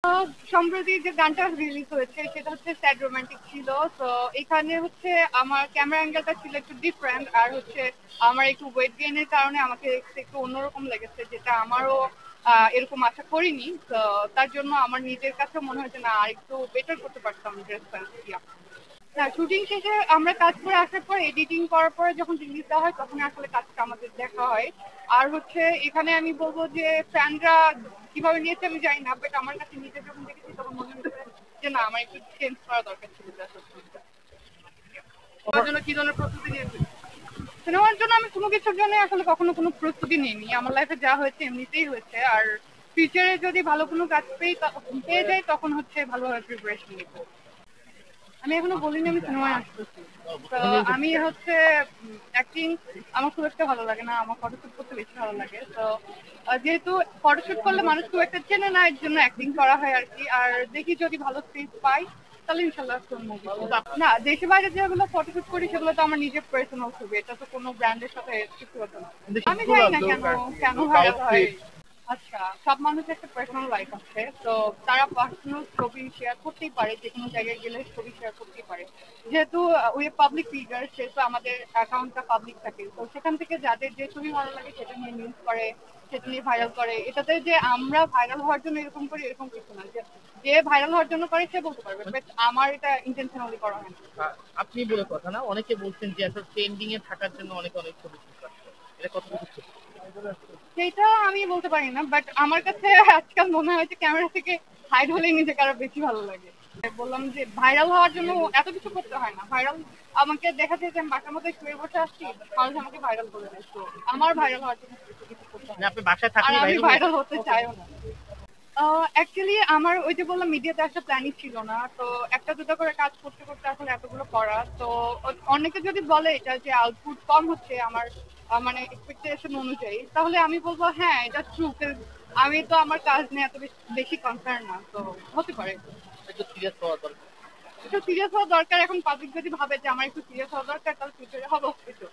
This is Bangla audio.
সম্প্রতি যে গানটা রিলিজ হয়েছে সেটা হচ্ছে স্যাড রোমান্টিক ছিল। তো এখানে হচ্ছে আমার ক্যামেরা অ্যাঙ্গেলটা ছিল একটু ডিফারেন্ট, আর হচ্ছে আমার একটু ওয়েট গেইনের কারণে আমাকে একটু অন্যরকম লেগেছে, যেটা আমারও এরকম আশা করিনি। তো তার জন্য আমার নিজের কাছে মনে হয়েছে না, আর একটু বেটার করতে পারতাম ড্রেস সেন্স। না, শুটিং শেষে আমরা কাজ করে আসার পর এডিটিং করার পরে যখন রিলিজ দেওয়া হয় তখন আসলে কাজটা আমাদের দেখা হয়। আর হচ্ছে এখানে আমি বলবো যে ফ্যানরা কিভাবে নিয়েছে আমি জানি না, বাট আমার কাছে নিজে যখন দেখেছি তখন মনে হয়েছে যে না, আমার একটু চেঞ্জ করা দরকার ছিল। তার জন্য কি ধরনের প্রস্তুতি নিয়েছে? সিনেমার জন্য আমি কোনো কিছুর জন্য আসলে কখনো কোনো প্রস্তুতি নিইনি। আমার লাইফে যা হয়েছে এমনিতেই হয়েছে। আর ফিউচারে যদি ভালো কোনো কাজ পেয়ে যাই তখন হচ্ছে ভালোভাবে প্রিপারেশন নিব। আমি এখনো বলিনি আমি সিনেমায় আসতেছি। তো আমি হচ্ছে অ্যাক্টিং আমার খুব একটা ভালো লাগে না, আমার ফটোশুট করতে বেশি ভালো লাগে। তো যেহেতু ফটোশুট করলে মানুষ খুব একটা চেনে না, এর জন্য অ্যাক্টিং করা হয় আর কি। আর দেখি যদি ভালো স্ক্রিপ্ট পাই তাহলে ইনশাল্লাহ কোন মুভি। না, দেশে বাইরে যেগুলো ফটোশুট করি সেগুলো তো আমার নিজের পার্সোনাল ছবি, এটা তো কোনো ব্র্যান্ডের সাথে কিছু হতো না। আমি জানি না কেন কেন ভাইরাল হয়। আচ্ছা, সব মানুষের একটা পার্সোনাল লাইফ আছে, তো তারা পার্সোনাল ছবি শেয়ার করতেই পারে, যে কোনো জায়গায় গেলে ছবি শেয়ার করতেই পারে। যেহেতু ওই পাবলিক ফিগার, সেহেতু আমাদের অ্যাকাউন্টটা পাবলিক থাকে, তো সেখান থেকে যাদের যে ছবি ভালো লাগে সেটা নিয়ে নিউজ করে, সেটা নিয়ে ভাইরাল করে। এটাতে যে আমরা ভাইরাল হওয়ার জন্য এরকম করি এরকম কিছু না, যে যে ভাইরাল হওয়ার জন্য করে সে বলতে পারবে, বাট আমার এটা ইন্টেনশনালি করা হয় না। আপনি বলে কথা না, অনেকে বলছেন যে আসলে ট্রেন্ডিং এ থাকার জন্য অনেকে অনেক ছবি শুট করছে, এটা কতটুকু সত্যি? সেটা আমি বলতে পারি না, বাট আমার কাছে আজকাল মনে হয় যে ক্যামেরা থেকে হাইড হলেই নিজেকে আরো বেশি ভালো লাগে। বললাম যে ভাইরাল হওয়ার জন্য এত কিছু করতে হয় না। ভাইরাল আমাকে দেখা যায় যে আমি বাসার মধ্যে শুয়ে বসে আসছি, মানুষ আমাকে ভাইরাল করে দেয়। তো আমার ভাইরাল হওয়ার জন্য কিছু করতে হয় মানে না। আপনি বাসায় আর থাকলেই আমি ভাইরাল হয়ে ভাইরাল যান? হতে চাইও না। অ্যাকচুয়ালি আমার ওই যে বললাম মিডিয়াতে একটা প্ল্যানিং ছিল না, তো একটা দুটো করে কাজ করতে করতে আসলে এতগুলো করা তো অনেকে যদি বলে এটা যে আউটপুট কম হচ্ছে আমার মানে এক্সপেকটেশন অনুযায়ী, তাহলে আমি বলবো হ্যাঁ এটা ট্রু। আমি তো আমার কাজ নিয়ে এত বেশি কনসার্ন না, তো হতে পারে। একটু সিরিয়াস হওয়া দরকার। একটু সিরিয়াস হওয়া দরকার। এখন পাবলিক যদি ভাবে যে আমার একটু সিরিয়াস হওয়া দরকার, তাহলে ফিউচারে হবে কিছু।